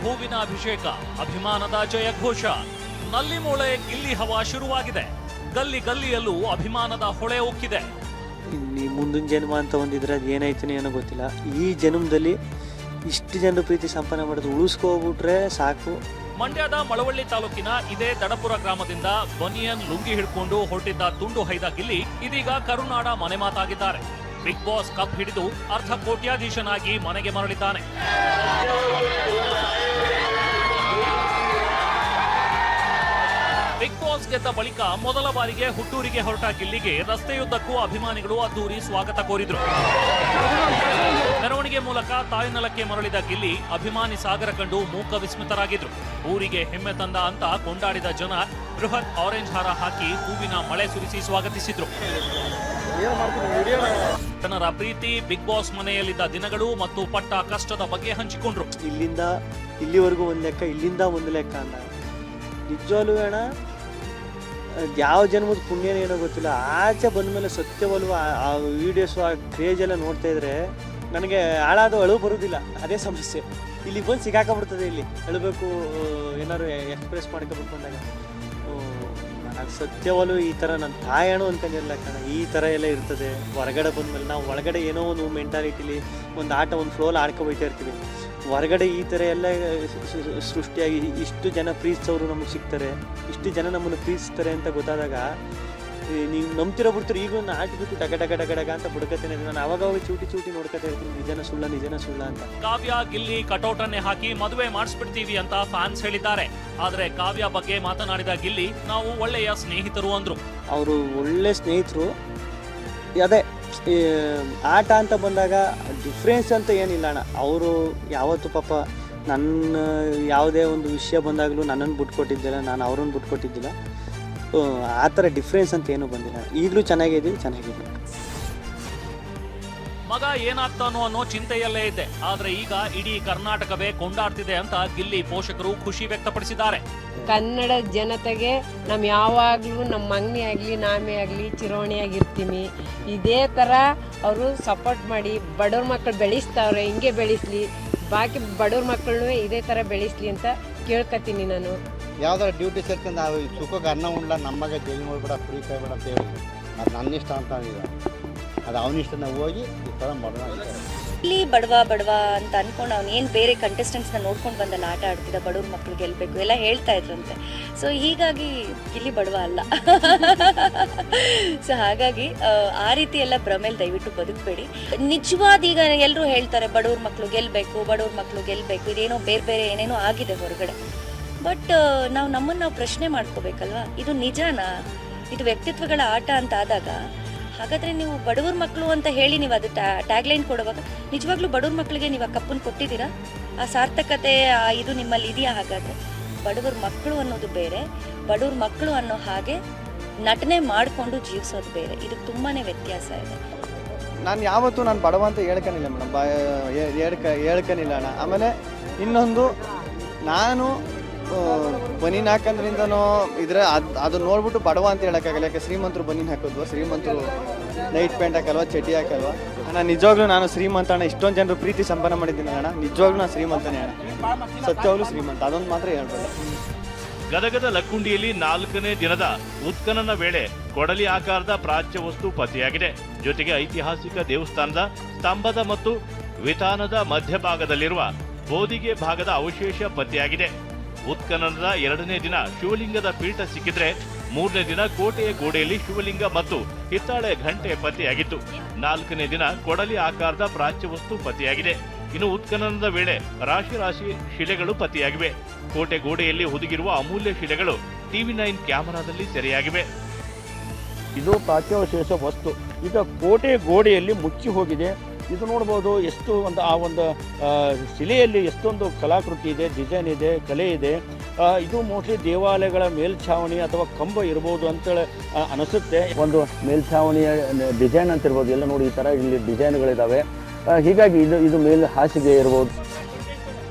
ಹೂವಿನ ಅಭಿಷೇಕ, ಅಭಿಮಾನದ ಜಯಘೋಷ. ನಲ್ಲಿ ಮೂಳೆ ಗಿಲ್ಲಿ ಹವಾ ಶುರುವಾಗಿದೆ. ಗಲ್ಲಿ ಗಲ್ಲಿಯಲ್ಲೂ ಅಭಿಮಾನದ ಹೊಳೆ ಉಕ್ಕಿದೆ. ಮುಂದಿನ ಜನ್ಮ ಅಂತ ಒಂದಿದ್ರೆ ಅದು ಏನಾಯ್ತು ಏನೋ ಗೊತ್ತಿಲ್ಲ. ಈ ಜನ್ಮದಲ್ಲಿ ಇಷ್ಟು ಜನರು ಪ್ರೀತಿ ಸಂಪಾದನೆ ಮಾಡೋದು ಉಳಿಸ್ಕೋಗ್ಬಿಟ್ರೆ ಸಾಕು. ಮಂಡ್ಯದ ಮಳವಳ್ಳಿ ತಾಲೂಕಿನ ಇದೇ ದಡಪುರ ಗ್ರಾಮದಿಂದ ಬನಿಯನ್ ಲುಂಗಿ ಹಿಡ್ಕೊಂಡು ಹೊರಟಿದ್ದ ತುಂಡು ಹೈದ ಗಿಲ್ಲಿ ಇದೀಗ ಕರುನಾಡ ಮನೆ ಮಾತಾಗಿದ್ದಾರೆ. ಬಿಗ್ ಬಾಸ್ ಕಪ್ ಹಿಡಿದು ಅರ್ಧ ಕೋಟ್ಯಾಧೀಶನಾಗಿ ಮನೆಗೆ ಮರಳಿದ್ದಾನೆ. ಬಿಗ್ ಬಾಸ್ ಗೆದ್ದ ಬಳಿಕ ಮೊದಲ ಬಾರಿಗೆ ಹುಟ್ಟೂರಿಗೆ ಹೊರಟ ಗಿಲ್ಲಿಗೆ ರಸ್ತೆಯುದ್ದಕ್ಕೂ ಅಭಿಮಾನಿಗಳು ಅದ್ದೂರಿ ಸ್ವಾಗತ ಕೋರಿದ್ರು. ಮೆರವಣಿಗೆ ಮೂಲಕ ತಾಯ್ನಲಕ್ಕೆ ಮರಳಿದ ಗಿಲ್ಲಿ ಅಭಿಮಾನಿ ಸಾಗರ ಕಂಡು ಮೂಕ ವಿಸ್ಮಿತರಾಗಿದ್ರು. ಊರಿಗೆ ಹೆಮ್ಮೆ ತಂದ ಅಂತ ಕೊಂಡಾಡಿದ ಜನ ಬೃಹತ್ ಆರೆಂಜ್ ಹಾರ ಹಾಕಿ ಹೂವಿನ ಮಳೆ ಸುರಿಸಿ ಸ್ವಾಗತಿಸಿದ್ರು. ಜನರ ಪ್ರೀತಿ, ಬಿಗ್ ಬಾಸ್ ಮನೆಯಲ್ಲಿದ್ದ ದಿನಗಳು ಮತ್ತು ಪಟ್ಟ ಕಷ್ಟದ ಬಗ್ಗೆ ಹಂಚಿಕೊಂಡ್ರು. ಇಲ್ಲಿಂದ ಇಲ್ಲಿವರೆಗೂ ಒಂದು ಲೆಕ್ಕ, ಇಲ್ಲಿಂದ ಒಂದು ಲೆಕ್ಕ ಅಂದ. ನಿಜವಾಗ್ಲೂ ಅಣ್ಣ, ಯಾವ ಜನ್ಮದ ಪುಣ್ಯನೇ ಏನೋ ಗೊತ್ತಿಲ್ಲ. ಆಚೆ ಬಂದಮೇಲೆ ಸತ್ಯವಲ್ವ ಆ ವಿಡಿಯೋಸು, ಆ ಕ್ರೇಜ್ ಎಲ್ಲ ನೋಡ್ತಾ ಇದ್ರೆ ನನಗೆ ಹಾಳಾದ ಅಳು ಬರೋದಿಲ್ಲ. ಅದೇ ಸಮಸ್ಯೆ. ಇಲ್ಲಿ ಬಂದು ಸಿಗಾಕೊಂಡ್ಬಿಡ್ತದೆ. ಇಲ್ಲಿ ಅಳಬೇಕು, ಏನಾದ್ರು ಎಕ್ಸ್ಪ್ರೆಸ್ ಮಾಡ್ಕೋಬೇಕು ಅಂದಾಗ ಅದು ಸತ್ಯವಲ್ಲೂ ಈ ಥರ ನನ್ನ ತಾಯಣು ಅನ್ಕೊಂಡಿರಲ್ಲ ಕಣ. ಈ ಥರ ಎಲ್ಲ ಇರ್ತದೆ. ಹೊರಗಡೆ ಬಂದಮೇಲೆ ನಾವು ಒಳಗಡೆ ಏನೋ ಒಂದು ಮೆಂಟಾಲಿಟಿಲಿ ಒಂದು ಆಟ, ಒಂದು ಫ್ಲೋಲ್ ಆಡ್ಕೊಬೋಯ್ತಾ ಇರ್ತೀವಿ. ಹೊರಗಡೆ ಈ ಥರ ಎಲ್ಲ ಸೃಷ್ಟಿಯಾಗಿ ಇಷ್ಟು ಜನ ಪ್ರೀತಿಸೋರು ನಮಗೆ ಸಿಗ್ತಾರೆ, ಇಷ್ಟು ಜನ ನಮ್ಮನ್ನು ಪ್ರೀತಿಸ್ತಾರೆ ಅಂತ ಗೊತ್ತಾದಾಗ ನೀವು ನಂಬ್ತಿರೋ ಬಿಡ್ತೀರಿ. ಈಗ ಒಂದು ಆಟ್ಬಿಟ್ಟು ಡಗ ಡಗ ಡಗ ಡಗ ಅಂತ ಬುಡಕತ್ತೇನೆ. ನಾನು ಅವಾಗ ಚೂಟಿ ನೋಡ್ಕೊತಾ ಇರ್ತೀನಿ, ನಿಜನ ಸುಳ್ಳ ಅಂತ. ಕಾವ್ಯ ಗಿಲ್ಲಿ ಕಟೌಟನ್ನೇ ಹಾಕಿ ಮದುವೆ ಮಾಡಿಸ್ಬಿಡ್ತೀವಿ ಅಂತ ಫ್ಯಾನ್ಸ್ ಹೇಳಿದ್ದಾರೆ. ಆದ್ರೆ ಕಾವ್ಯ ಬಗ್ಗೆ ಮಾತನಾಡಿದ ಗಿಲ್ಲಿ, ನಾವು ಒಳ್ಳೆಯ ಸ್ನೇಹಿತರು ಅಂದ್ರು. ಅವರು ಒಳ್ಳೆ ಸ್ನೇಹಿತರು. ಅದೇ ಆಟ ಅಂತ ಬಂದಾಗ ಡಿಫ್ರೆನ್ಸ್ ಅಂತ ಏನಿಲ್ಲ ಅಣ್ಣ. ಅವರು ಯಾವತ್ತು ಪಾಪ ನನ್ನ ಯಾವುದೇ ಒಂದು ವಿಷಯ ಬಂದಾಗಲೂ ನನ್ನನ್ನು ಬಿಟ್ಕೊಟ್ಟಿದ್ದಿಲ್ಲ, ನಾನು ಅವ್ರನ್ನ ಬಿಟ್ಕೊಟ್ಟಿದ್ದಿಲ್ಲ. ಆ ಥರ ಡಿಫ್ರೆನ್ಸ್ ಅಂತ ಏನೂ ಬಂದಿಲ್ಲ. ಈಗಲೂ ಚೆನ್ನಾಗಿದ್ದೀವಿ. ಮಗ ಏನಾಗ್ತಾನೋ ಅನ್ನೋ ಚಿಂತೆಯಲ್ಲೇ ಇದೆ. ಆದ್ರೆ ಈಗ ಇಡೀ ಕರ್ನಾಟಕವೇ ಕೊಂಡಾಡ್ತಿದೆ ಅಂತ ಗಿಲ್ಲಿ ಪೋಷಕರು ಖುಷಿ ವ್ಯಕ್ತಪಡಿಸಿದ್ದಾರೆ. ಕನ್ನಡ ಜನತೆಗೆ ನಾವು ಯಾವಾಗಲೂ ನಮ್ಮ ಅಂಗಡಿ ಆಗಲಿ ನಾಮೇ ಆಗಲಿ ಚಿರೋಣಿಯಾಗಿರ್ತೀವಿ. ಇದೇ ಥರ ಅವರು ಸಪೋರ್ಟ್ ಮಾಡಿ ಬಡವ್ರ ಮಕ್ಕಳು ಬೆಳೆಸ್ತಾವ್ರೆ, ಹಿಂಗೆ ಬೆಳೆಸಲಿ, ಬಾಕಿ ಬಡವ್ರ ಮಕ್ಕಳನ್ನೂ ಇದೇ ಥರ ಬೆಳೆಸಲಿ ಅಂತ ಕೇಳ್ಕೊತೀನಿ ನಾನು. ಯಾವ್ದಾರ ಡ್ಯೂಟಿ ಸೇರ್ಕೊಂಡು ನಾವು ಸುಖಕ್ಕೆ ಅನ್ನ ಉಂಡ್ಲ, ನಮಗೆ ಜೈಲು ನೋಡ್ಬೇಡ, ಫ್ರೀ ಕಾಯ್ಬೇಡ ಅಂತ ಹೇಳಿ ಅದು ನನ್ನ ಇಷ್ಟ ಅಂತ ಅಂದಿದ್ದ. ಅದು ಅವನಿಷ್ಟ ನಾವು ಹೋಗಿ ಈ ಥರ ಮಾಡೋಣ. ಇಲ್ಲಿ ಬಡವ ಅಂತ ಅಂದ್ಕೊಂಡು ಅವ್ನು ಏನು ಬೇರೆ ಕಂಟೆಸ್ಟೆಂಟ್ಸ್ನ ನೋಡ್ಕೊಂಡು ಬಂದಲ್ಲ ಆಟ ಆಡ್ತಿದ್ದ, ಬಡವ್ರ ಮಕ್ಳು ಗೆಲ್ಲಬೇಕು ಎಲ್ಲ ಹೇಳ್ತಾ ಇದ್ರಂತೆ. ಸೊ ಹೀಗಾಗಿ ಇಲ್ಲಿ ಬಡವ ಅಲ್ಲ. ಸೊ ಹಾಗಾಗಿ ಆ ರೀತಿ ಎಲ್ಲ ಭ್ರಮೇಲಿ ದಯವಿಟ್ಟು ಬದುಕಬೇಡಿ. ನಿಜವಾದ ಈಗ ಎಲ್ಲರೂ ಹೇಳ್ತಾರೆ ಬಡವ್ರ ಮಕ್ಳು ಗೆಲ್ಲಬೇಕು, ಇದೇನೋ ಬೇರೆ ಏನೇನೋ ಆಗಿದೆ ಹೊರಗಡೆ. ಬಟ್ ನಮ್ಮನ್ನು ನಾವು ಪ್ರಶ್ನೆ ಮಾಡ್ಕೋಬೇಕಲ್ವಾ, ಇದು ನಿಜಾನಾ? ಇದು ವ್ಯಕ್ತಿತ್ವಗಳ ಆಟ ಅಂತ ಆದಾಗ ಹಾಗಾದರೆ ನೀವು ಬಡವ್ರ ಮಕ್ಕಳು ಅಂತ ಹೇಳಿ ನೀವು ಅದು ಟ್ಯಾಗ್ಲೈನ್ ಕೊಡುವಾಗ ನಿಜವಾಗ್ಲೂ ಬಡವ್ರ ಮಕ್ಕಳಿಗೆ ನೀವು ಆ ಕಪ್ಪನ್ನು ಕೊಟ್ಟಿದ್ದೀರಾ? ಆ ಸಾರ್ಥಕತೆ ಇದು ನಿಮ್ಮಲ್ಲಿ ಇದೆಯಾ? ಹಾಗಾದರೆ ಬಡವ್ರ ಮಕ್ಕಳು ಅನ್ನೋದು ಬೇರೆ, ಬಡವ್ರ ಮಕ್ಕಳು ಅನ್ನೋ ಹಾಗೆ ನಟನೆ ಮಾಡಿಕೊಂಡು ಜೀವಿಸೋದು ಬೇರೆ. ಇದು ತುಂಬಾ ವ್ಯತ್ಯಾಸ ಇದೆ. ನಾನು ಯಾವತ್ತೂ ನಾನು ಬಡವ ಅಂತ ಹೇಳ್ಕನಿಲ್ಲ ಮೇಡಮ್, ಹೇಳ್ಕನಿಲ್ಲ ಅಣ್ಣ. ಆಮೇಲೆ ಇನ್ನೊಂದು, ನಾನು ಬನೀನ್ ಹಾಕೋದ್ರಿಂದನೋ ಇದ್ರೆ ಅದು ನೋಡ್ಬಿಟ್ಟು ಬಡವ ಅಂತ ಹೇಳೋಕ್ಕಾಗಲ್ಲ. ಯಾಕೆ ಶ್ರೀಮಂತರು ಬನೀನ್ ಹಾಕೋದ್ವಾ, ಶ್ರೀಮಂತರು ನೈಟ್ ಪ್ಯಾಂಟ್ ಹಾಕಲ್ವಾ, ಚಟಿ ಹಾಕಲ್ವಾ? ಅಣ್ಣ ನಿಜವಾಗ್ಲೂ ನಾನು ಶ್ರೀಮಂತ ಅಣ್ಣ. ಇಷ್ಟೊಂದು ಜನರು ಪ್ರೀತಿ ಸಂಪಾದನೆ ಮಾಡಿದ್ದೀನಿ ಅಣ್ಣ. ನಿಜವಾಗ್ಲೂ ನಾನು ಶ್ರೀಮಂತನೇ ಅಣ್ಣ, ಸತ್ಯವಾಗ್ಲೂ ಶ್ರೀಮಂತ. ಅದೊಂದು ಮಾತ್ರ ಹೇಳ್ಬೋದು. ಗದಗದ ಲಕ್ಕುಂಡಿಯಲ್ಲಿ 4ನೇ ದಿನದ ಉತ್ಖನನ ವೇಳೆ ಕೊಡಲಿ ಆಕಾರದ ಪ್ರಾಚ್ಯ ವಸ್ತು ಪತ್ತೆಯಾಗಿದೆ. ಜೊತೆಗೆ ಐತಿಹಾಸಿಕ ದೇವಸ್ಥಾನದ ಸ್ತಂಭದ ಮತ್ತು ವಿತಾನದ ಮಧ್ಯಭಾಗದಲ್ಲಿರುವ ಬೋದಿಗೆ ಭಾಗದ ಅವಶೇಷ ಪತ್ತೆಯಾಗಿದೆ. ಉತ್ಖನನದ 2ನೇ ದಿನ ಶಿವಲಿಂಗದ ಪೀಠ ಸಿಕ್ಕಿದ್ರೆ 3ನೇ ದಿನ ಕೋಟೆಯ ಗೋಡೆಯಲ್ಲಿ ಶಿವಲಿಂಗ ಮತ್ತು ಹಿತ್ತಾಳೆ ಘಂಟೆ ಪತ್ತೆಯಾಗಿತ್ತು. 4ನೇ ದಿನ ಕೊಡಲಿ ಆಕಾರದ ಪ್ರಾಚ್ಯ ವಸ್ತು ಪತ್ತೆಯಾಗಿದೆ. ಇನ್ನು ಉತ್ಖನನದ ವೇಳೆ ರಾಶಿ ಶಿಲೆಗಳು ಪತ್ತೆಯಾಗಿವೆ. ಕೋಟೆ ಗೋಡೆಯಲ್ಲಿ ಹುದುಗಿರುವ ಅಮೂಲ್ಯ ಶಿಲೆಗಳು TV9 ಕ್ಯಾಮೆರಾದಲ್ಲಿ ಸೆರೆಯಾಗಿವೆ. ಇದು ಪ್ರಾಚ್ಯವಶೇಷ ವಸ್ತು. ಈಗ ಕೋಟೆ ಗೋಡೆಯಲ್ಲಿ ಮುಚ್ಚಿ ಹೋಗಿದೆ. ಇದು ನೋಡ್ಬೋದು, ಎಷ್ಟು ಒಂದು ಶಿಲೆಯಲ್ಲಿ ಎಷ್ಟೊಂದು ಕಲಾಕೃತಿ ಇದೆ, ಡಿಸೈನ್ ಇದೆ, ಕಲೆ ಇದೆ. ಇದು ಮೋಸ್ಟ್ಲಿ ದೇವಾಲಯಗಳ ಮೇಲ್ಛಾವಣಿ ಅಥವಾ ಕಂಬ ಇರ್ಬೋದು ಅಂತೇಳಿ ಅನಿಸುತ್ತೆ. ಒಂದು ಮೇಲ್ಛಾವಣಿಯ ಡಿಸೈನ್ ಅಂತ ಇರ್ಬೋದು. ಎಲ್ಲ ನೋಡಿ, ಈ ಥರ ಇಲ್ಲಿ ಡಿಸೈನ್ಗಳಿದ್ದಾವೆ. ಹೀಗಾಗಿ ಇದು ಮೇಲ್ ಹಾಸಿಗೆ ಇರ್ಬೋದು.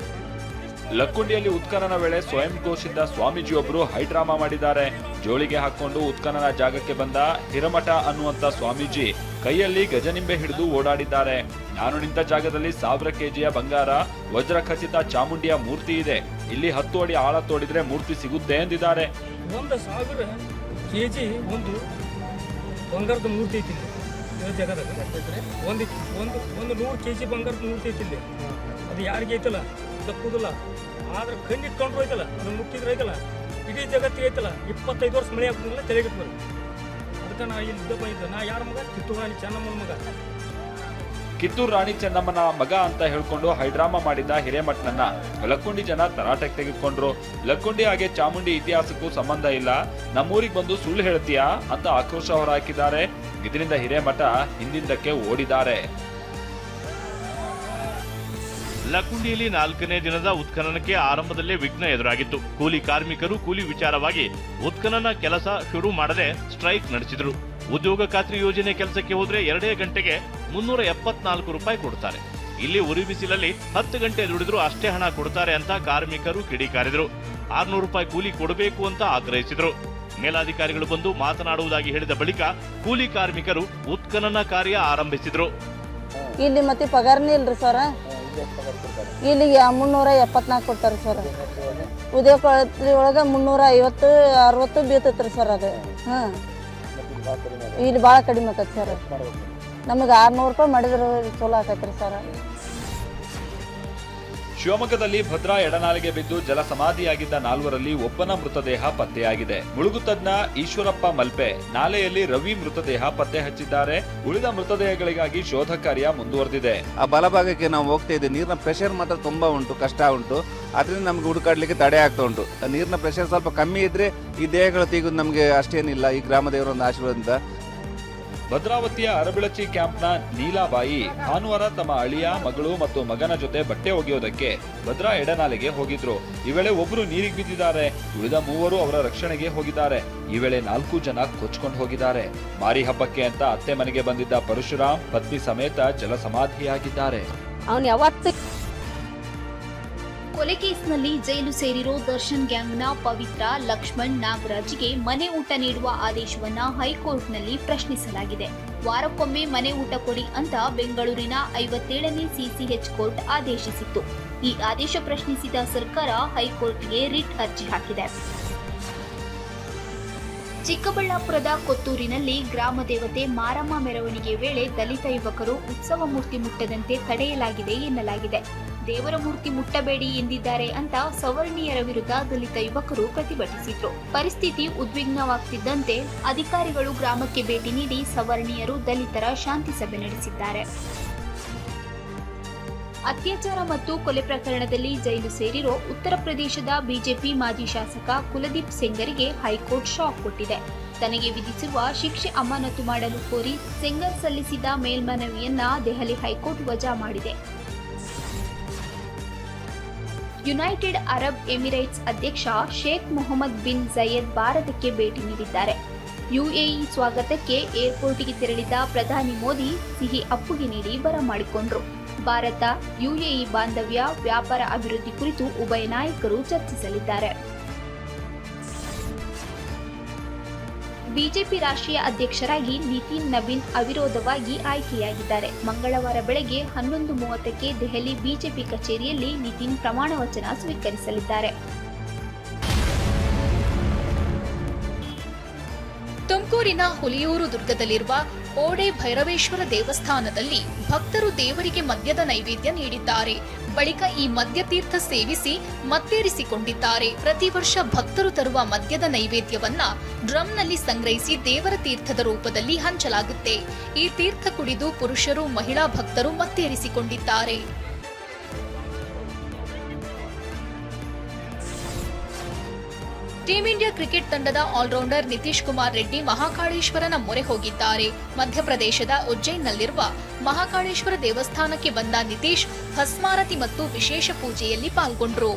ಲಕ್ಕುಂಡಿಯಲ್ಲಿ ಉತ್ಖನನ ವೇಳೆ ಸ್ವಯಂ ಘೋಷಿತ ಸ್ವಾಮೀಜಿಯೊಬ್ಬರು ಹೈಡ್ರಾಮಾ ಮಾಡಿದ್ದಾರೆ. ಜೋಳಿಗೆ ಹಾಕೊಂಡು ಉತ್ಖನನ ಜಾಗಕ್ಕೆ ಬಂದ ಹಿರಮಠ ಅನ್ನುವಂತ ಸ್ವಾಮೀಜಿ ಕೈಯಲ್ಲಿ ಗಜನಿಂಬೆ ಹಿಡಿದು ಓಡಾಡಿದ್ದಾರೆ. ನಾನು ನಿಂತ ಜಾಗದಲ್ಲಿ 1000 ಕೆಜಿಯ ಬಂಗಾರ ವಜ್ರ ಖಚಿತ ಚಾಮುಂಡಿಯ ಮೂರ್ತಿ ಇದೆ. ಇಲ್ಲಿ 10 ಅಡಿ ಆಳ ತೋಡಿದ್ರೆ ಮೂರ್ತಿ ಸಿಗುತ್ತೆ ಎಂದಿದ್ದಾರೆ. 1000 ಕೆಜಿ ಒಂದು ಬಂಗಾರದ ಮೂರ್ತಿ ಐತಿ ಜಾಗದಾಗ. ಒಂದು 100 ಕೆಜಿ ಬಂಗಾರದ ಮೂರ್ತಿ ಐತಿ. ಅದು ಯಾರಿಗೆ ಐತಲ್ಲ ತಪ್ಪುದಿಲ್ಲ, ಆದ್ರೆ ಕಣ್ಣಿಟ್ಕೊಂಡ್ರು ಐತಲ್ಲ, ಅದನ್ನ ಮುಟ್ಟಿದ್ರೆ ಐತಲ್ಲ ಇಡೀ ಜಗತ್ತಿಗೆ ಐತಲ್ಲ 25 ವರ್ಷ ಮಳೆ ಹಾಕೋದಿಲ್ಲ ತೆರೆಗಿಟ್ಬಾರ್ದು. ಅದಕ್ಕೆ ನಾ ಇಲ್ಲಿ ಇದ್ದಪ್ಪ ಇದ್ದ. ನಾ ಯಾರ ಮಗ? ಕಿತ್ತೂರು ರಾಣಿ ಚೆನ್ನಮ್ಮನ ಮಗ. ಕಿತ್ತೂರು ರಾಣಿ ಚೆನ್ನಮ್ಮನ ಮಗ ಅಂತ ಹೇಳ್ಕೊಂಡು ಹೈಡ್ರಾಮಾ ಮಾಡಿದ್ದ ಹಿರೇಮಠನನ್ನ ಲಕ್ಕುಂಡಿ ಜನ ತರಾಟೆಗೆ ತೆಗೆದುಕೊಂಡ್ರು. ಲಕ್ಕುಂಡಿ ಹಾಗೆ ಚಾಮುಂಡಿ ಇತಿಹಾಸಕ್ಕೂ ಸಂಬಂಧ ಇಲ್ಲ, ನಮ್ಮೂರಿಗೆ ಬಂದು ಸುಳ್ಳು ಹೇಳ್ತೀಯಾ ಅಂತ ಆಕ್ರೋಶ ಹೊರಹಾಕಿದ್ದಾರೆ. ಇದರಿಂದ ಹಿರೇಮಠ ಹಿಂದಿಂದಕ್ಕೆ ಓಡಿದ್ದಾರೆ. ಲಕ್ಕುಂಡಿಯಲ್ಲಿ 4ನೇ ದಿನದ ಉತ್ಖನನಕ್ಕೆ ಆರಂಭದಲ್ಲೇ ವಿಘ್ನ ಎದುರಾಗಿತ್ತು. ಕೂಲಿ ಕಾರ್ಮಿಕರು ಕೂಲಿ ವಿಚಾರವಾಗಿ ಉತ್ಖನನ ಕೆಲಸ ಶುರು ಮಾಡದೆ ಸ್ಟ್ರೈಕ್ ನಡೆಸಿದ್ರು. ಉದ್ಯೋಗ ಖಾತ್ರಿ ಯೋಜನೆ ಕೆಲಸಕ್ಕೆ ಹೋದ್ರೆ 2 ಗಂಟೆಗೆ 374 ರೂಪಾಯಿ ಕೊಡ್ತಾರೆ. ಇಲ್ಲಿ ಉರಿ ಬಿಸಿಲಲ್ಲಿ 10 ಗಂಟೆ ದುಡಿದ್ರು ಅಷ್ಟೇ ಹಣ ಕೊಡ್ತಾರೆ ಅಂತ ಕಾರ್ಮಿಕರು ಕಿಡಿಕಾರಿದ್ರು. 600 ರೂಪಾಯಿ ಕೂಲಿ ಕೊಡಬೇಕು ಅಂತ ಆಗ್ರಹಿಸಿದ್ರು. ಮೇಲಾಧಿಕಾರಿಗಳು ಬಂದು ಮಾತನಾಡುವುದಾಗಿ ಹೇಳಿದ ಬಳಿಕ ಕೂಲಿ ಕಾರ್ಮಿಕರು ಉತ್ಖನನ ಕಾರ್ಯ ಆರಂಭಿಸಿದ್ರು. ಇಲ್ಲಿ ಮತ್ತೆ ಪಗಾರನೇ ಇಲ್ರಿ ಸರ್. ಇಲ್ಲಿಗೆ 374 ಕೊಡ್ತಾರೆ ಸರ್. ಉದ್ಯೋಗ ಖಾತ್ರಿ ಒಳಗೆ 350 60 ಬೀಳ್ತೈತ್ರಿ ಸರ್. ಅದು ಇಲ್ಲಿ ಭಾಳ ಕಡಿಮೆ ಆಕೈತಿ ಸರ್. ನಮಗೆ 600 ರೂಪಾಯಿ ಮಾಡಿದ್ರೆ ಚಲೋ ಆಕೈತ್ರಿ ಸರ್. ಶಿವಮೊಗ್ಗದಲ್ಲಿ ಭದ್ರಾ ಎಡನಾಲೆಗೆ ಬಿದ್ದು ಜಲ ಸಮಾಧಿಯಾಗಿದ್ದ 4ರಲ್ಲಿ ಒಬ್ಬನ ಮೃತದೇಹ ಪತ್ತೆಯಾಗಿದೆ. ಮುಳುಗುತಜ್ಞ ಈಶ್ವರಪ್ಪ ಮಲ್ಪೆ ನಾಲೆಯಲ್ಲಿ ರವಿ ಮೃತದೇಹ ಪತ್ತೆ ಹಚ್ಚಿದ್ದಾರೆ. ಉಳಿದ ಮೃತದೇಹಗಳಿಗಾಗಿ ಶೋಧ ಕಾರ್ಯ ಮುಂದುವರೆದಿದೆ. ಆ ಬಲಭಾಗಕ್ಕೆ ನಾವು ಹೋಗ್ತಾ ಇದ್ದೀವಿ. ನೀರಿನ ಪ್ರೆಷರ್ ಮಾತ್ರ ತುಂಬಾ ಉಂಟು, ಕಷ್ಟ ಉಂಟು. ಅದರಿಂದ ನಮ್ಗೆ ಹುಡುಕಾಡ್ಲಿಕ್ಕೆ ತಡೆ ಆಗ್ತಾ ಉಂಟು. ನೀರಿನ ಪ್ರೆಷರ್ ಸ್ವಲ್ಪ ಕಮ್ಮಿ ಇದ್ರೆ ಈ ದೇಹಗಳು ತೆಗೆದು ನಮಗೆ ಅಷ್ಟೇನಿಲ್ಲ. ಈ ಗ್ರಾಮ ದೇವರ ಒಂದು ಆಶೀರ್ವಾದದಿಂದ. ಭದ್ರಾವತಿಯ ಅರಬಿಳಚಿ ಕ್ಯಾಂಪ್ನ ನೀಲಾಬಾಯಿ ಭಾನುವಾರ ತಮ್ಮ ಅಳಿಯ, ಮಗಳು ಮತ್ತು ಮಗನ ಜೊತೆ ಬಟ್ಟೆ ಒಗೆಯೋದಕ್ಕೆ ಭದ್ರಾ ಎಡನಾಲೆಗೆ ಹೋಗಿದ್ರು. ಈ ವೇಳೆ ಒಬ್ಬರು ನೀರಿಗೆ ಬಿದ್ದಿದ್ದಾರೆ. ಉಳಿದ 3 ಅವರ ರಕ್ಷಣೆಗೆ ಹೋಗಿದ್ದಾರೆ. ಈ ವೇಳೆ 4 ಜನ ಕೊಚ್ಕೊಂಡು ಹೋಗಿದ್ದಾರೆ. ಮಾರಿ ಹಬ್ಬಕ್ಕೆ ಅಂತ ಅತ್ತೆ ಮನೆಗೆ ಬಂದಿದ್ದ ಪರಶುರಾಮ್ ಪತ್ನಿ ಸಮೇತ ಜಲ ಸಮಾಧಿಯಾಗಿದ್ದಾರೆ. ಅವನು ಯಾವತ್ತು ಕೊಲೆ ಕೇಸ್ನಲ್ಲಿ ಜೈಲು ಸೇರಿರೋ ದರ್ಶನ್ ಗ್ಯಾಂಗ್ನ ಪವಿತ್ರ, ಲಕ್ಷ್ಮಣ್, ನಾಗರಾಜ್ಗೆ ಮನೆ ಊಟ ನೀಡುವ ಆದೇಶವನ್ನ ಹೈಕೋರ್ಟ್ನಲ್ಲಿ ಪ್ರಶ್ನಿಸಲಾಗಿದೆ. ವಾರಕ್ಕೊಮ್ಮೆ ಮನೆ ಊಟ ಕೊಡಿ ಅಂತ ಬೆಂಗಳೂರಿನ 57ನೇ ಸಿಸಿಎಚ್ ಕೋರ್ಟ್ ಆದೇಶಿಸಿತ್ತು. ಈ ಆದೇಶ ಪ್ರಶ್ನಿಸಿದ ಸರ್ಕಾರ ಹೈಕೋರ್ಟ್ಗೆ ರಿಟ್ ಅರ್ಜಿ ಹಾಕಿದೆ. ಚಿಕ್ಕಬಳ್ಳಾಪುರದ ಕೊತ್ತೂರಿನಲ್ಲಿ ಗ್ರಾಮ ದೇವತೆ ಮಾರಮ್ಮ ಮೆರವಣಿಗೆ ವೇಳೆ ದಲಿತ ಯುವಕರು ಉತ್ಸವ ಮೂರ್ತಿ ಮುಟ್ಟದಂತೆ ತಡೆಯಲಾಗಿದೆ ಎನ್ನಲಾಗಿದೆ. ದೇವರ ಮೂರ್ತಿ ಮುಟ್ಟಬೇಡಿ ಎಂದಿದ್ದಾರೆ ಅಂತ ಸವರ್ಣೀಯರ ವಿರುದ್ಧ ದಲಿತ ಯುವಕರು ಪ್ರತಿಭಟಿಸಿದ್ರು. ಪರಿಸ್ಥಿತಿ ಉದ್ವಿಗ್ನವಾಗ್ತಿದ್ದಂತೆ ಅಧಿಕಾರಿಗಳು ಗ್ರಾಮಕ್ಕೆ ಭೇಟಿ ನೀಡಿ ಸವರ್ಣೀಯರು ದಲಿತರ ಶಾಂತಿ ಸಭೆ ನಡೆಸಿದ್ದಾರೆ. ಅತ್ಯಾಚಾರ ಮತ್ತು ಕೊಲೆ ಪ್ರಕರಣದಲ್ಲಿ ಜೈಲು ಸೇರಿರೋ ಉತ್ತರ ಪ್ರದೇಶದ ಬಿಜೆಪಿ ಮಾಜಿ ಶಾಸಕ ಕುಲದೀಪ್ ಸೆಂಗರ್ಗೆ ಹೈಕೋರ್ಟ್ ಶಾಕ್ ಕೊಟ್ಟಿದೆ. ತನಗೆ ವಿಧಿಸಿರುವ ಶಿಕ್ಷೆ ಅಮಾನತು ಮಾಡಲು ಕೋರಿ ಸೆಂಗರ್ ಸಲ್ಲಿಸಿದ್ದ ಮೇಲ್ಮನವಿಯನ್ನ ದೆಹಲಿ ಹೈಕೋರ್ಟ್ ವಜಾ ಮಾಡಿದೆ. ಯುನೈಟೆಡ್ ಅರಬ್ ಎಮಿರೇಟ್ಸ್ ಅಧ್ಯಕ್ಷ ಶೇಖ್ ಮೊಹಮ್ಮದ್ ಬಿನ್ ಜಯದ್ ಭಾರತಕ್ಕೆ ಭೇಟಿ ನೀಡಿದ್ದಾರೆ. ಯುಎಇ ಸ್ವಾಗತಕ್ಕೆ ಏರ್ಪೋರ್ಟ್ಗೆ ತೆರಳಿದ ಪ್ರಧಾನಿ ಮೋದಿ ಸಿಹಿ ಅಪ್ಪುಗೆ ನೀಡಿ ಬರಮಾಡಿಕೊಂಡ್ರು. ಭಾರತ ಯುಎಇ ಬಾಂಧವ್ಯ, ವ್ಯಾಪಾರ ಅಭಿವೃದ್ಧಿ ಕುರಿತು ಉಭಯ ನಾಯಕರು ಚರ್ಚಿಸಲಿದ್ದಾರೆ. ಬಿಜೆಪಿ ರಾಷ್ಟ್ರೀಯ ಅಧ್ಯಕ್ಷರಾಗಿ ನಿತಿನ್ ನಬೀನ್ ಅವಿರೋಧವಾಗಿ ಆಯ್ಕೆಯಾಗಿದ್ದಾರೆ. ಮಂಗಳವಾರ ಬೆಳಗ್ಗೆ 11:30ಕ್ಕೆ ದೆಹಲಿ ಬಿಜೆಪಿ ಕಚೇರಿಯಲ್ಲಿ ನಿತಿನ್ ಪ್ರಮಾಣ ವಚನ ಸ್ವೀಕರಿಸಲಿದ್ದಾರೆ. ತುಮಕೂರಿನ ಹುಲಿಯೂರು ದುರ್ಗದಲ್ಲಿರುವ ಓಡೆ ಭೈರವೇಶ್ವರ ದೇವಸ್ಥಾನದಲ್ಲಿ ಭಕ್ತರು ದೇವರಿಗೆ ಮದ್ಯದ ನೈವೇದ್ಯ ನೀಡಿದ್ದಾರೆ. ಬಳಿಕ ಈ ಮದ್ಯತೀರ್ಥ ಸೇವಿಸಿ ಮತ್ತೇರಿಸಿಕೊಂಡಿದ್ದಾರೆ. ಪ್ರತಿ ವರ್ಷ ಭಕ್ತರು ತರುವ ಮದ್ಯದ ನೈವೇದ್ಯವನ್ನ ಡ್ರಮ್ನಲ್ಲಿ ಸಂಗ್ರಹಿಸಿ ದೇವರ ತೀರ್ಥದ ರೂಪದಲ್ಲಿ ಹಂಚಲಾಗುತ್ತೆ. ಈ ತೀರ್ಥ ಕುಡಿದು ಪುರುಷರು, ಮಹಿಳಾ ಭಕ್ತರು ಮತ್ತೇರಿಸಿಕೊಂಡಿದ್ದಾರೆ. ಟೀಂ ಇಂಡಿಯಾ ಕ್ರಿಕೆಟ್ ತಂಡದ ಆಲ್ರೌಂಡರ್ ನಿತೀಶ್ ಕುಮಾರ್ ರೆಡ್ಡಿ ಮಹಾಕಾಳೇಶ್ವರನ ಮೊರೆ ಹೋಗಿದ್ದಾರೆ. ಮಧ್ಯಪ್ರದೇಶದ ಉಜ್ಜೈನ್ನಲ್ಲಿರುವ ಮಹಾಕಾಳೇಶ್ವರ ದೇವಸ್ಥಾನಕ್ಕೆ ಬಂದ ನಿತೀಶ್ ಭಸ್ಮಾರತಿ ಮತ್ತು ವಿಶೇಷ ಪೂಜೆಯಲ್ಲಿ ಪಾಲ್ಗೊಂಡರು.